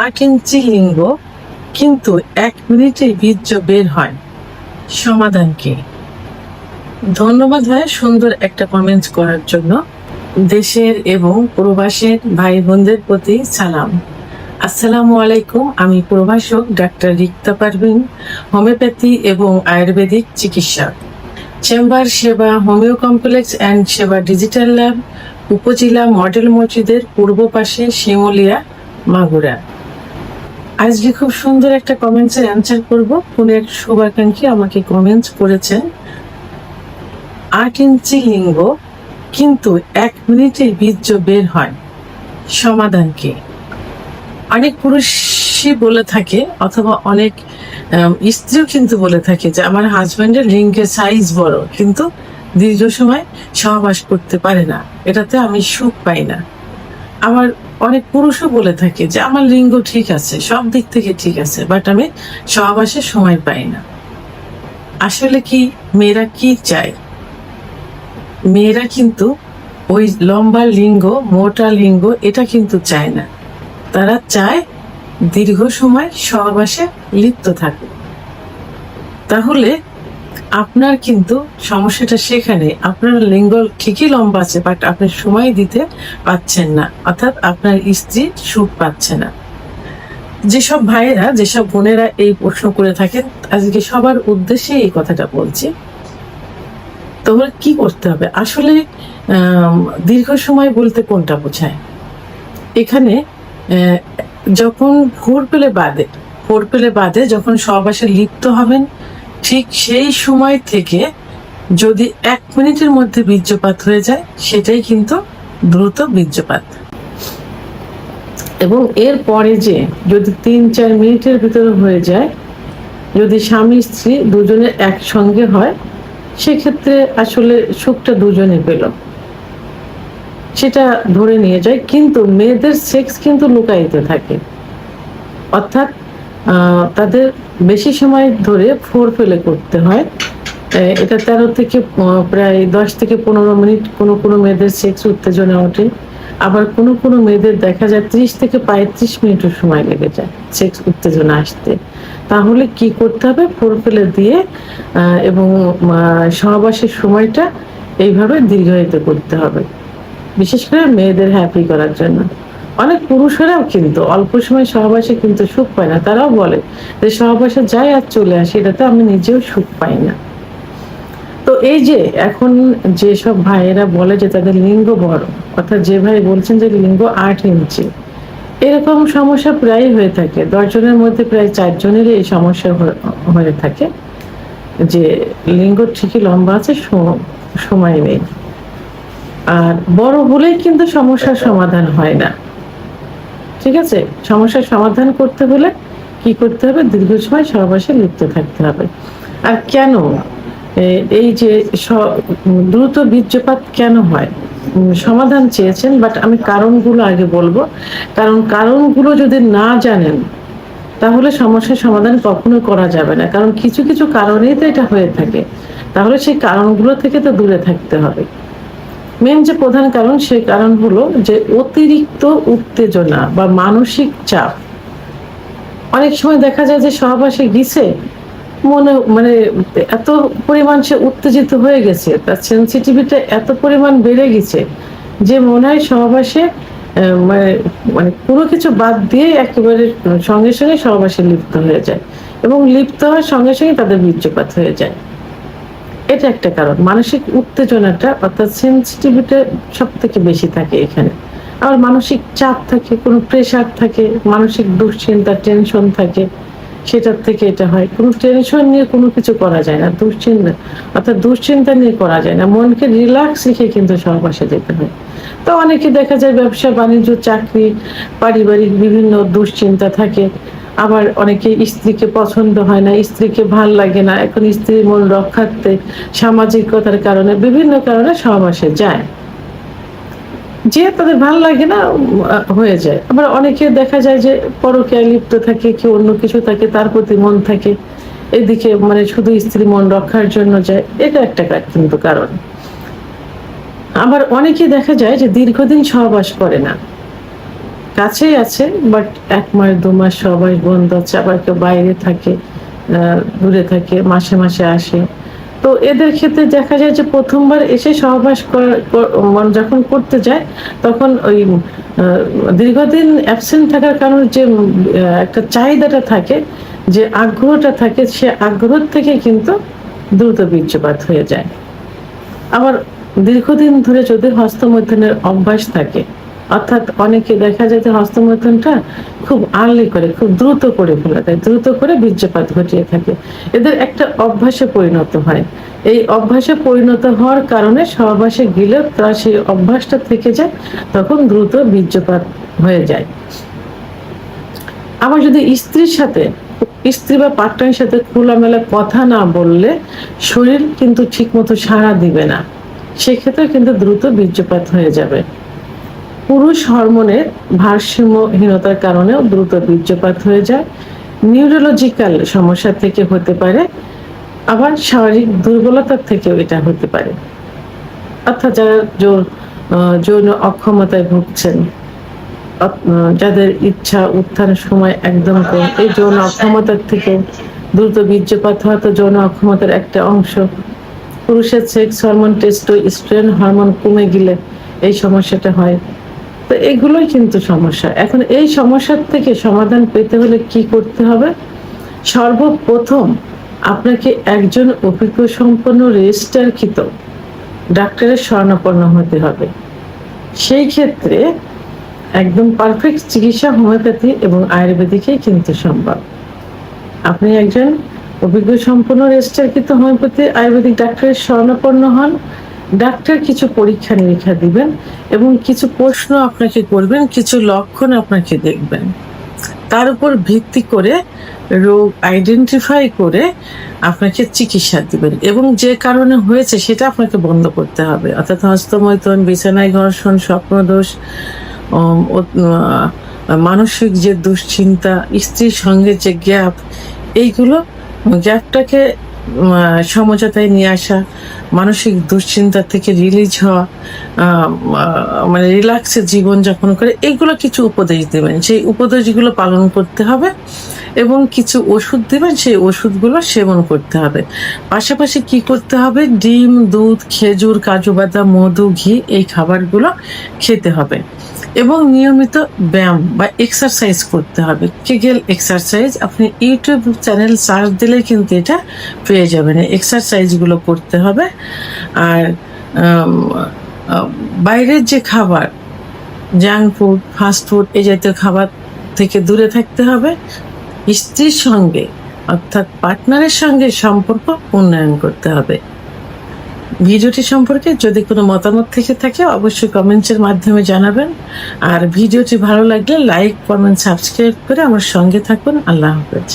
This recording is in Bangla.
8 ইঞ্চি লিঙ্গ, কিন্তু 1 মিনিটে বীর্য বের হয়, সমাধান কি? ধন্যবাদ ভাই সুন্দর একটা কমেন্ট করার জন্য। দেশের এবং প্রবাসের ভাই বোনদের প্রতি সালাম। আসসালামু আলাইকুম। আমি প্রভাষক ডাক্তার রিক্তা পারভিন, হোমিওপ্যাথি এবং আয়ুর্বেদিক চিকিৎসক। চেম্বার সেবা হোমিও কমপ্লেক্স অ্যান্ড সেবা ডিজিটাল ল্যাব, উপজেলা মডেল মসজিদের পূর্ব পাশে, শিমুলিয়া, মাগুরা। আজকে খুব সুন্দর একটা কমেন্টসের অ্যান্সার করব। কোন এক শুভাকাঙ্ক্ষী আমাকে কমেন্টস করেছেন, 8 ইঞ্চি লিঙ্গ, কিন্তু 1 মিনিটে বীর্য বের হয়, সমাধান কি? অনেক পুরুষই বলে থাকে, অথবা অনেক স্ত্রীও কিন্তু বলে থাকে যে আমার হাজবেন্ডের লিঙ্গের সাইজ বড়, কিন্তু দীর্ঘ সময় সহবাস করতে পারে না, এটাতে আমি সুখ পাই না। আমার অনেক পুরুষও বলে থাকে যে আমার লিঙ্গ ঠিক আছে, সব দিক থেকে ঠিক আছে, বাট আমি সহবাসের সময় পাই না। আসলে কি মেয়েরা কি চায়? মেয়েরা কিন্তু ওই লম্বা লিঙ্গ, মোটা লিঙ্গ এটা কিন্তু চায় না। তারা চায় দীর্ঘ সময় সহবাসে লিপ্ত থাকে। তাহলে আপনার কিন্তু সমস্যাটা সেখানে, আপনার লিঙ্গ ঠিকই লম্বা আছে, বাট আপনি সময় দিতে পাচ্ছেন না, অর্থাৎ আপনার স্ত্রী সুখ পাচ্ছে না। যেসব ভাইয়েরা, যেসব বোনেরা এই প্রশ্ন করে থাকেন, আজকে সবার উদ্দেশ্যে এই কথাটা বলছি। তোমরা কি করতে হবে? আসলে দীর্ঘ সময় বলতে কোনটা বোঝায়? এখানে যখন ফোর পেলে বাদে যখন সহবাসে লিপ্ত হবেন, ঠিক সেই সময় থেকে যদি 1 মিনিটের মধ্যে বীর্যপাত হয়ে যায়, সেটাই কিন্তু দ্রুত বীর্যপাত। এবং এর পরে যে যদি 3-4 মিনিটের ভিতরে হয়ে যায়, যদি স্বামী স্ত্রী দুজনে একসঙ্গে হয়, সেক্ষেত্রে আসলে সুখটা দুজনে পেল, সেটা ধরে নিয়ে যায়। কিন্তু মেয়েদের সেক্স কিন্তু লুকায়িত থাকে, অর্থাৎ তাদের বেশি সময় ধরে ফোর পেলে করতে হয়। এটা 13 থেকে প্রায় 10 থেকে 15 মিনিট কোনো মেয়েদের সেক্স উত্তেজনা ওঠে। আবার কোনো মেয়েদের দেখা যায় 30 থেকে 35 মিনিটও সময় লেগে যায় সেক্স উত্তেজনা আসতে। তাহলে কি করতে হবে? ফোর পেলে দিয়ে এবং সহবাসের সময়টা এইভাবে দীর্ঘায়িত করতে হবে, বিশেষ করে মেয়েদের হ্যাপি করার জন্য। অনেক পুরুষেরাও কিন্তু অল্প সময় সহবাসে কিন্তু সুখ পায় না। তারাও বলে যে সহবাসে যাই আর চলে আসে, এটাতে আমি নিজেও সুখ পাই না। তো এই যে এখন যেসব ভাইয়েরা বলে যে তাদের লিঙ্গ বড়, অর্থাৎ যে ভাই বলছেন যে লিঙ্গ 8 ইঞ্চি, এরকম সমস্যা প্রায় হয়ে থাকে। 10 জনের মধ্যে প্রায় 4 জনেরই এই সমস্যা হয়ে থাকে, যে লিঙ্গ ঠিকই লম্বা আছে, সময় নেই। আর বড় হলেই কিন্তু সমস্যার সমাধান হয় না। ঠিক আছে, সমস্যার সমাধান করতে হলে কি করতে হবে? দীর্ঘ সময় সহবাসে লিপ্ত থাকতে হবে। আর কেন এই যে দ্রুত বীর্যপাত কেন হয়, সমাধান চেয়েছেন, বাট আমি কারণগুলো আগে বলবো। কারণগুলো যদি না জানেন, তাহলে সমস্যার সমাধান কখনো করা যাবে না। কারণ কিছু কিছু কারণেই তো এটা হয়ে থাকে। তাহলে সেই কারণগুলো থেকে তো দূরে থাকতে হবে। মেন যে প্রধান কারণ, সেই কারণ হলো যে অতিরিক্ত উত্তেজনা বা মানসিক চাপ। অনেক সময় দেখা যায় যে সহবাসে গিয়েছে, মানে এত পরিমাণ সে উত্তেজিত হয়ে গেছে, তার সেন্সিটিভিটি এত পরিমাণ বেড়ে গেছে যে মনে হয় সহবাসে মানে কোনো কিছু বাদ দিয়ে একেবারে সঙ্গে সঙ্গে সহবাসে লিপ্ত হয়ে যায়, এবং লিপ্ত হওয়ার সঙ্গে সঙ্গে তাদের বীর্যপাত হয়ে যায়। এটা একটা কারণ। মানসিক উত্তেজনাটা, অর্থাৎ সেন্সিটিভিটি সব থেকে বেশি থাকে এখানে। আবার মানসিক চাপ থাকে, কোনো প্রেশার থাকে, মানসিক দুশ্চিন্তা, টেনশন থাকে, সেটার থেকে এটা হয়। কোনো টেনশন নিয়ে কোনো কিছু করা যায় না, দুশ্চিন্তা নিয়ে করা যায় না। মনকে রিল্যাক্স রেখে কিন্তু সহবাসে যেতে হয়। তো অনেকে দেখা যায় ব্যবসা বাণিজ্য, চাকরি, পারিবারিক বিভিন্ন দুশ্চিন্তা থাকে। আবার অনেকে স্ত্রীকে পছন্দ হয় না, স্ত্রীকে ভাল লাগে না, এখন স্ত্রীর মন রক্ষার্থে সামাজিকতার কারণে বিভিন্ন কারণে সহবাসে যায়, যে তাদের ভাল লাগে না, হয়ে যায়। আবার অনেকে দেখা যায় যে পরকীয়ায় লিপ্ত থাকে, কেউ অন্য কিছু থাকে, তার প্রতি মন থাকে, এদিকে মানে শুধু স্ত্রী মন রক্ষার জন্য যায়। এটা একটা কিন্তু কারণ। আবার অনেকে দেখা যায় যে দীর্ঘদিন সহবাস করে না, কাছেই আছে, বাট 1 মাস 2 মাস সবাই বন্ধ আছে, আবার কেউ বাইরে থাকে, দূরে থাকে, মাসে মাসে আসে। তো এদের ক্ষেত্রে দেখা যায় যে প্রথমবার এসে সহবাস মানে যখন করতে যায়, তখন ওই দীর্ঘদিন অ্যাবসেন্ট থাকার কারণে যে একটা চাহিদাটা থাকে, যে আগ্রহটা থাকে, সে আগ্রহ থেকে কিন্তু দ্রুত বীর্যপাত হয়ে যায়। আবার দীর্ঘদিন ধরে যদি হস্তমৈথুনের অভ্যাস থাকে, অর্থাৎ অনেকে দেখা যায় যে হস্তমৈথুনটা খুব আর্লি করে, খুব দ্রুত করে ফেলে দেয়, দ্রুত করে বীর্যপাত ঘটিয়ে থাকে, এদের একটা অভ্যাসে পরিণত হয়। এই অভ্যাসে পরিণত হওয়ার কারণে সহবাসে গেলেও তার সেই অভ্যাসটা থেকে যায়, তখন দ্রুত বীর্যপাত হয়ে যায়। আবার যদি স্ত্রী বা পার্টনারের সাথে খোলামেলা কথা না বললে শরীর কিন্তু ঠিক মতো সাড়া দিবে না, সেক্ষেত্রে কিন্তু দ্রুত বীর্যপাত হয়ে যাবে। পুরুষ হরমোনের ভারসাম্যহীনতার কারণেও দ্রুত বীর্যপাত হয়ে যায়। নিউরোলজিক্যাল সমস্যা থেকে হতে পারে, আবার শারীরিক দুর্বলতার থেকেও এটা হতে পারে। অর্থাৎ যারা যৌন অক্ষমতায় ভুগছেন, যাদের ইচ্ছা উত্থানের সময় একদম কম, এই যৌন অক্ষমতার থেকে দ্রুত বীর্যপাত হওয়া তো যৌন অক্ষমতার একটা অংশ। পুরুষের সেক্স হরমোন, টেস্টোস্টেরন হরমোন কমে গেলে এই সমস্যাটা হয়। তো এগুলোই কিন্তু সমস্যা। এখন এই সমস্যার থেকে সমাধান পেতে হলে কি করতে হবে? সর্বপ্রথম আপনাকে একজন অভিজ্ঞ সম্পন্ন রেজিস্টারকৃত ডাক্তারের শরণাপন্ন হতে হবে। সেই ক্ষেত্রে একদম পারফেক্ট চিকিৎসা হোমিওপ্যাথি এবং আয়ুর্বেদিকেই কিন্তু সম্ভব। আপনি একজন অভিজ্ঞ সম্পন্ন রেজিস্টারকৃত হোমিওপ্যাথি আয়ুর্বেদিক ডাক্তারের শরণাপন্ন হন। ডাক্তার কিছু পরীক্ষা নিরীক্ষা দিবেন এবং কিছু প্রশ্ন আপনাকে করবেন, কিছু লক্ষণ আপনাকে দেখবেন, তার উপর ভিত্তি করে রোগ আইডেন্টিফাই করে আপনাকে চিকিৎসা দিবেন এবং যে কারণে হয়েছে সেটা আপনাকে বন্ধ করতে হবে। অর্থাৎ হস্তমৈথুন, বিছানায় ঘর্ষণ, স্বপ্নদোষ, মানসিক যে দুশ্চিন্তা, স্ত্রীর সঙ্গে যে গ্যাপ, এইগুলো গ্যাপটাকে সমঝোতায় নিয়ে আসা, মানসিক দুশ্চিন্তা থেকে রিলিজ হওয়া, মানে রিল্যাক্সে জীবনযাপন করে, এইগুলো কিছু উপদেশ দেবেন। সেই উপদেশগুলো পালন করতে হবে এবং কিছু ওষুধ দেবেন, সেই ওষুধগুলো সেবন করতে হবে। পাশাপাশি কি করতে হবে? ডিম, দুধ, খেজুর, কাজু বাদাম, মধু, ঘি, এই খাবারগুলো খেতে হবে এবং নিয়মিত ব্যায়াম বা এক্সারসাইজ করতে হবে। কেগেল এক্সারসাইজ আপনি ইউটিউব চ্যানেল সার্চ দিলে কিন্তু এটা পেয়ে যাবেন। এক্সারসাইজগুলো করতে হবে। আর বাইরের যে খাবার, জাঙ্ক ফুড, ফাস্ট ফুড, এই জাতীয় খাবার থেকে দূরে থাকতে হবে। স্ত্রীর সঙ্গে অর্থাৎ পার্টনারের সঙ্গে সম্পর্ক উন্নয়ন করতে হবে। ভিডিওটি সম্পর্কে যদি কোনো মতামত থেকে থাকে অবশ্যই কমেন্টসের মাধ্যমে জানাবেন। আর ভিডিওটি ভালো লাগলে লাইক, কমেন্ট, সাবস্ক্রাইব করে আমার সঙ্গে থাকুন। আল্লাহ হাফেজ।